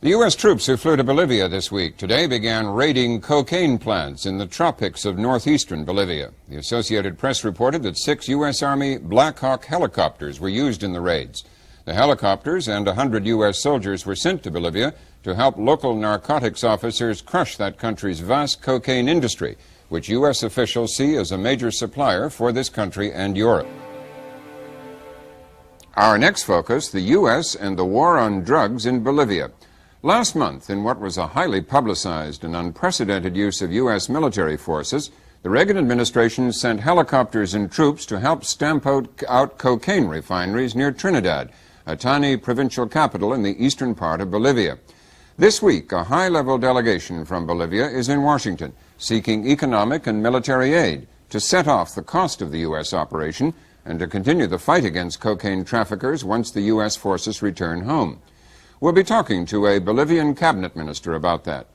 The U.S. troops who flew to Bolivia this week today began raiding cocaine plants in the tropics of northeastern Bolivia. The Associated Press reported that 6 U.S. Army Black Hawk helicopters were used in the raids. The helicopters and 100 U.S. soldiers were sent to Bolivia to help local narcotics officers crush that country's vast cocaine industry, which U.S. officials see as a major supplier for this country and Europe. Our next focus, the U.S. and the war on drugs in Bolivia. Last month, in what was a highly publicized and unprecedented use of U.S. military forces, the Reagan administration sent helicopters and troops to help stamp out cocaine refineries near Trinidad, a tiny provincial capital in the eastern part of Bolivia. This week, a high-level delegation from Bolivia is in Washington, seeking economic and military aid to set off the cost of the U.S. operation and to continue the fight against cocaine traffickers once the U.S. forces return home. We'll be talking to a Bolivian cabinet minister about that.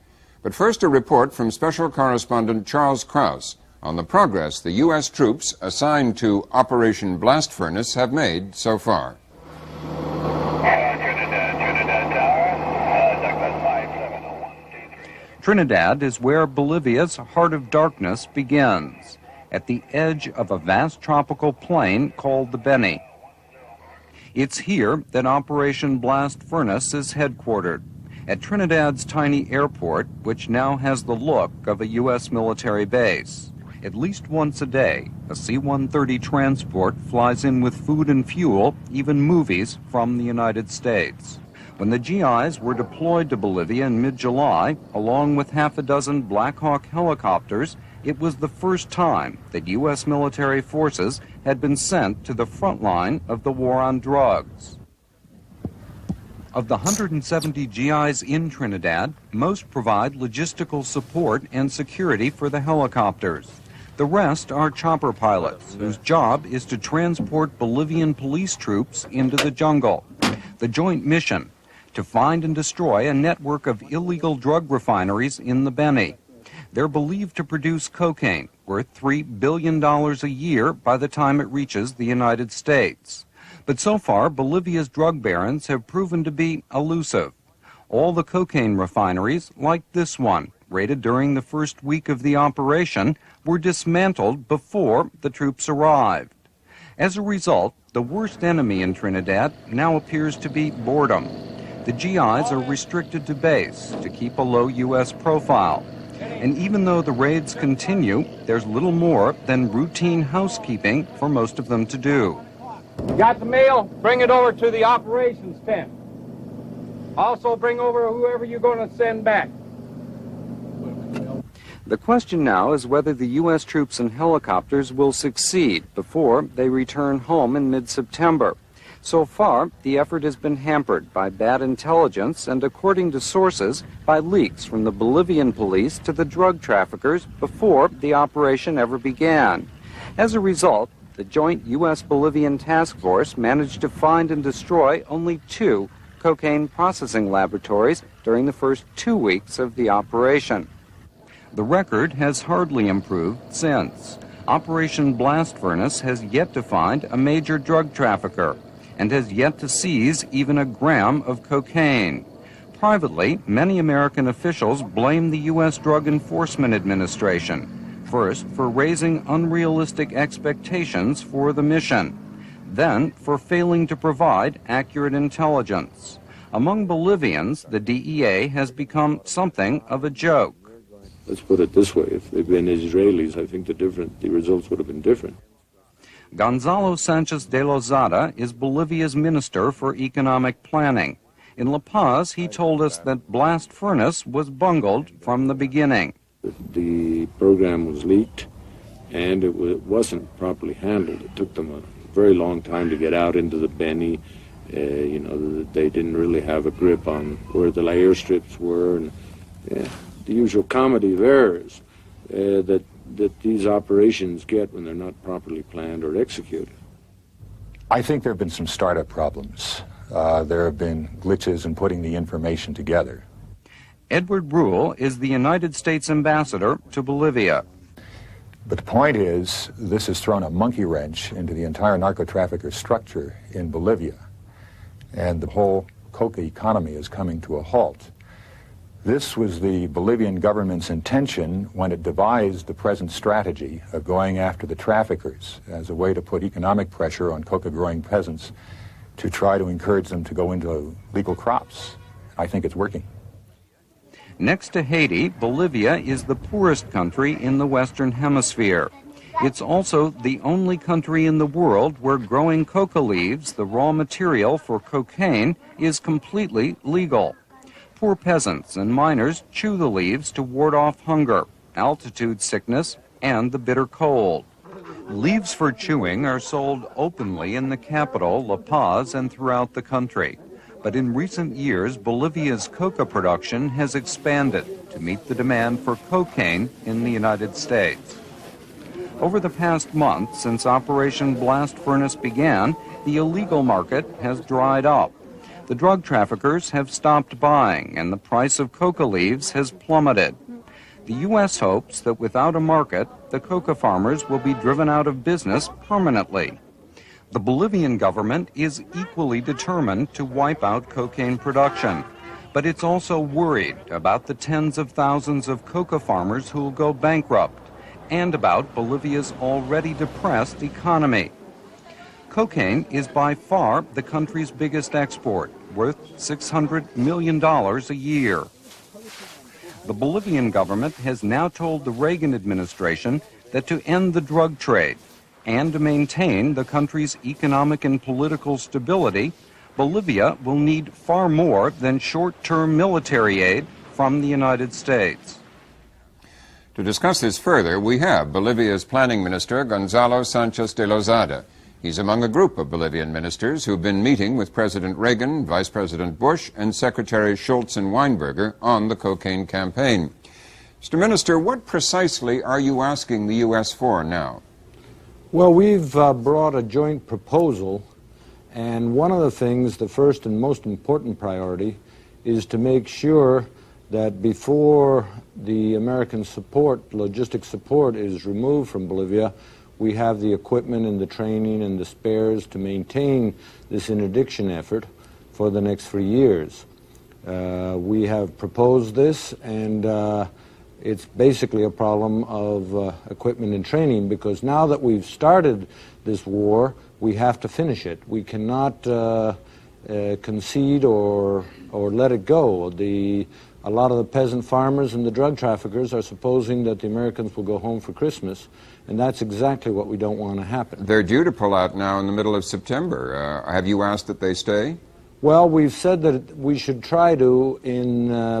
But first, a report from Special Correspondent Charles Krause on the progress the U.S. troops assigned to Operation Blast Furnace have made so far. Trinidad is where Bolivia's heart of darkness begins, at the edge of a vast tropical plain called the Beni. It's here that Operation Blast Furnace is headquartered, at Trinidad's tiny airport, which now has the look of a U.S. military base. At least once a day, a C-130 transport flies in with food and fuel, even movies from the United States. When the GIs were deployed to Bolivia in mid-July, along with half a dozen Black Hawk helicopters, it was the first time that U.S. military forces had been sent to the front line of the war on drugs. Of the 170 GIs in Trinidad, most provide logistical support and security for the helicopters. The rest are chopper pilots, whose job is to transport Bolivian police troops into the jungle. The joint mission, to find and destroy a network of illegal drug refineries in the Beni. They're believed to produce cocaine, worth $3 billion a year by the time it reaches the United States. But so far, Bolivia's drug barons have proven to be elusive. All the cocaine refineries, like this one, raided during the first week of the operation, were dismantled before the troops arrived. As a result, the worst enemy in Trinidad now appears to be boredom. The GIs are restricted to base to keep a low U.S. profile. And even though the raids continue, there's little more than routine housekeeping for most of them to do. Got the mail? Bring it over to the operations tent. Also bring over whoever you're going to send back. The question now is whether the U.S. troops and helicopters will succeed before they return home in mid-September. So far, the effort has been hampered by bad intelligence and, according to sources, by leaks from the Bolivian police to the drug traffickers before the operation ever began. As a result, the joint U.S.-Bolivian task force managed to find and destroy only 2 cocaine processing laboratories during the first 2 weeks of the operation. The record has hardly improved since. Operation Blast Furnace has yet to find a major drug trafficker and has yet to seize even a gram of cocaine. Privately, many American officials blame the U.S. Drug Enforcement Administration, first for raising unrealistic expectations for the mission, then for failing to provide accurate intelligence. Among Bolivians, the DEA has become something of a joke. Let's put it this way, if they'd been Israelis, I think the results would have been different. Gonzalo Sanchez de Lozada is Bolivia's Minister for Economic Planning. In La Paz, he told us that Blast Furnace was bungled from the beginning. The program was leaked, and it wasn't properly handled. It took them a very long time to get out into the Beni. They didn't really have a grip on where the airstrips were, and the usual comedy of errors that these operations get when they're not properly planned or executed. I think there have been some startup problems. There have been glitches in putting the information together. Edward Rule is the United States ambassador to Bolivia. But the point is, this has thrown a monkey wrench into the entire narco-trafficker structure in Bolivia. And the whole coca economy is coming to a halt. This was the Bolivian government's intention when it devised the present strategy of going after the traffickers as a way to put economic pressure on coca-growing peasants to try to encourage them to go into legal crops. I think it's working. Next to Haiti, Bolivia is the poorest country in the Western Hemisphere. It's also the only country in the world where growing coca leaves, the raw material for cocaine, is completely legal. Poor peasants and miners chew the leaves to ward off hunger, altitude sickness, and the bitter cold. Leaves for chewing are sold openly in the capital, La Paz, and throughout the country. But in recent years, Bolivia's coca production has expanded to meet the demand for cocaine in the United States. Over the past month, since Operation Blast Furnace began, the illegal market has dried up. The drug traffickers have stopped buying, and the price of coca leaves has plummeted. The U.S. hopes that without a market, the coca farmers will be driven out of business permanently. The Bolivian government is equally determined to wipe out cocaine production, but it's also worried about the tens of thousands of coca farmers who will go bankrupt and about Bolivia's already depressed economy. Cocaine is by far the country's biggest export, worth $600 million a year. The Bolivian government has now told the Reagan administration that to end the drug trade and to maintain the country's economic and political stability, Bolivia will need far more than short-term military aid from the United States. To discuss this further, we have Bolivia's Planning Minister, Gonzalo Sanchez de Lozada. He's among a group of Bolivian ministers who've been meeting with President Reagan, Vice President Bush, and Secretary Schultz and Weinberger on the cocaine campaign. Mr. Minister, what precisely are you asking the U.S. for now? Well, we've brought a joint proposal, and one of the things, the first and most important priority, is to make sure that before the American support, logistic support, is removed from Bolivia, we have the equipment and the training and the spares to maintain this interdiction effort for the next 3 years. We have proposed this, and it's basically a problem of equipment and training, because now that we've started this war, we have to finish it. We cannot concede or let it go. A lot of the peasant farmers and the drug traffickers are supposing that the Americans will go home for Christmas, and that's exactly what we don't want to happen. They're due to pull out now in the middle of September. Have you asked that they stay? Well, we've said that we should try to,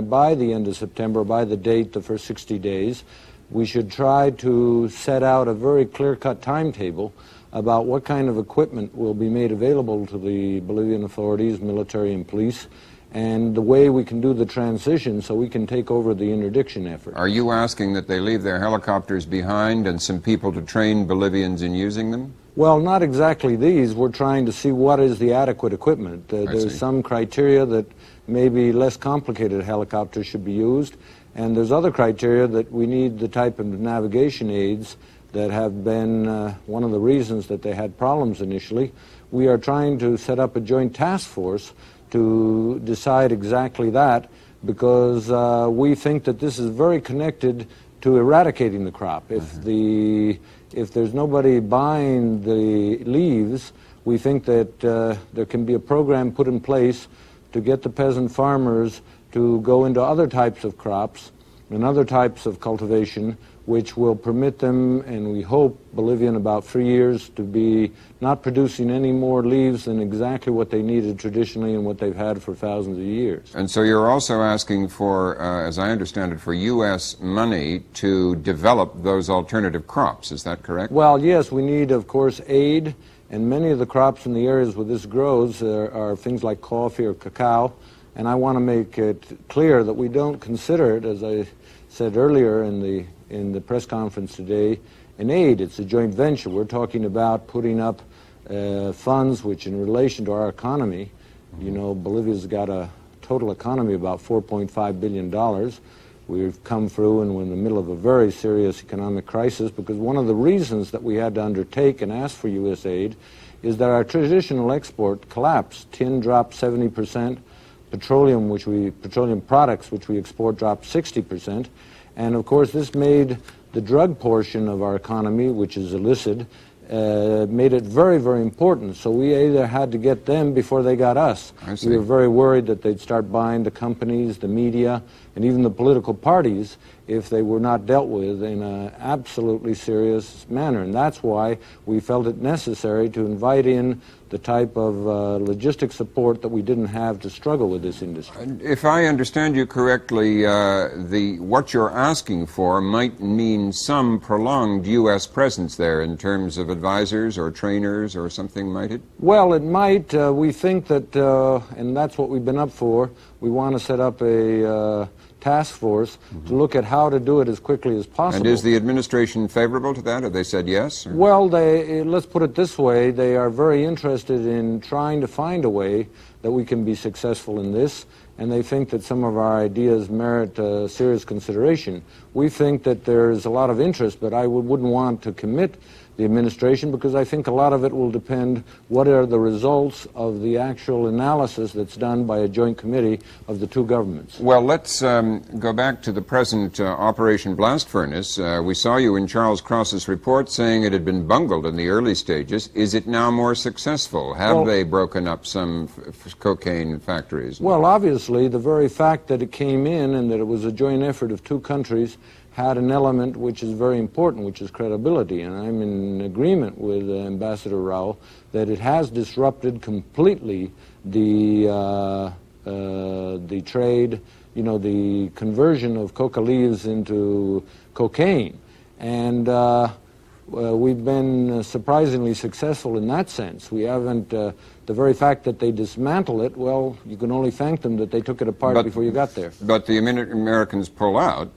by the end of September, by the date, the first 60 days, we should try to set out a very clear-cut timetable about what kind of equipment will be made available to the Bolivian authorities, military and police, and the way we can do the transition so we can take over the interdiction effort. Are you asking that they leave their helicopters behind and some people to train Bolivians in using them? Well, not exactly these. We're trying to see what is the adequate equipment. There's some criteria that maybe less complicated helicopters should be used, and there's other criteria that we need the type of navigation aids that have been one of the reasons that they had problems initially. We are trying to set up a joint task force to decide exactly that, because we think that this is very connected to eradicating the crop. If there's nobody buying the leaves, we think that there can be a program put in place to get the peasant farmers to go into other types of crops and other types of cultivation, which will permit them, and we hope, Bolivia in about 3 years, to be not producing any more leaves than exactly what they needed traditionally and what they've had for thousands of years. And so you're also asking for, as I understand it, for U.S. money to develop those alternative crops. Is that correct? Well, yes, we need, of course, aid, and many of the crops in the areas where this grows are things like coffee or cacao, and I want to make it clear that we don't consider it, as I said earlier in the press conference today, an aid. It's a joint venture. We're talking about putting up funds which, in relation to our economy, you know, Bolivia's got a total economy of about $4.5 billion. We've come through and we're in the middle of a very serious economic crisis, because one of the reasons that we had to undertake and ask for U.S. aid is that our traditional export collapsed. Tin dropped 70%, petroleum products which we export dropped 60%. And of course this made the drug portion of our economy, which is illicit, made it very, very important. So we either had to get them before they got us. We were very worried that they'd start buying the companies, the media, and even the political parties if they were not dealt with in an absolutely serious manner. And that's why we felt it necessary to invite in the type of logistic support that we didn't have to struggle with this industry. If I understand you correctly, what you're asking for might mean some prolonged U.S. presence there in terms of advisors or trainers or something, might it? Well, it might. We think that, and that's what we've been up for, we want to set up a task force to look at how to do it as quickly as possible. And is the administration favorable to that? Have they said yes? Or? Well, let's put it this way. They are very interested in trying to find a way that we can be successful in this, and they think that some of our ideas merit serious consideration. We think that there's a lot of interest, but I wouldn't want to commit the administration because I think a lot of it will depend what are the results of the actual analysis that's done by a joint committee of the two governments. Well, let's go back to the present Operation Blast Furnace. We saw you in Charles Cross's report saying it had been bungled in the early stages. Is it now more successful? Have they broken up some cocaine factories? Well, obviously, the very fact that it came in and that it was a joint effort of two countries had an element which is very important, which is credibility. And I'm in agreement with Ambassador Rao that it has disrupted completely the trade, the conversion of coca leaves into cocaine. And we've been surprisingly successful in that sense. We haven't, the very fact that they dismantle it, well, you can only thank them that they took it apart before you got there. But the minute Americans pull out,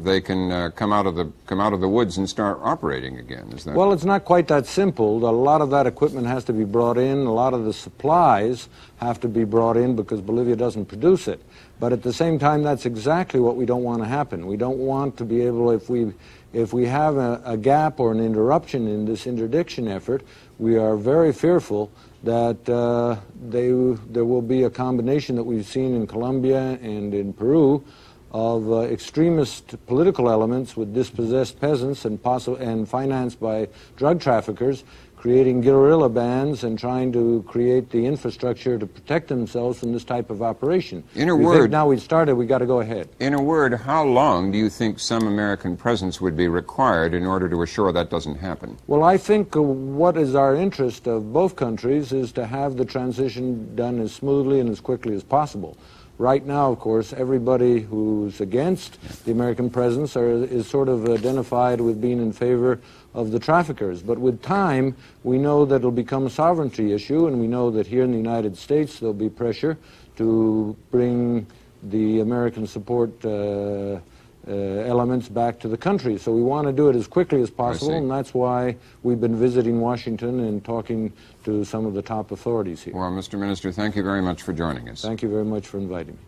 they can come out of the woods and start operating again. Is that? Well, it's not quite that simple. A lot of that equipment has to be brought in. A lot of the supplies have to be brought in because Bolivia doesn't produce it. But at the same time, that's exactly what we don't want to happen. We don't want to be able, if we have a gap or an interruption in this interdiction effort, we are very fearful that there will be a combination that we've seen in Colombia and in Peru of extremist political elements with dispossessed peasants and financed by drug traffickers, creating guerrilla bands and trying to create the infrastructure to protect themselves from this type of operation. In a word, now we've started, we've got to go ahead. In a word, how long do you think some American presence would be required in order to assure that doesn't happen? Well, I think what is our interest of both countries is to have the transition done as smoothly and as quickly as possible. Right now, of course, everybody who's against the American presence is sort of identified with being in favor of the traffickers. But with time, we know that it'll become a sovereignty issue, and we know that here in the United States there'll be pressure to bring the American support elements back to the country. So we want to do it as quickly as possible, and that's why we've been visiting Washington and talking to some of the top authorities here. Well, Mr. Minister, thank you very much for joining us. Thank you very much for inviting me.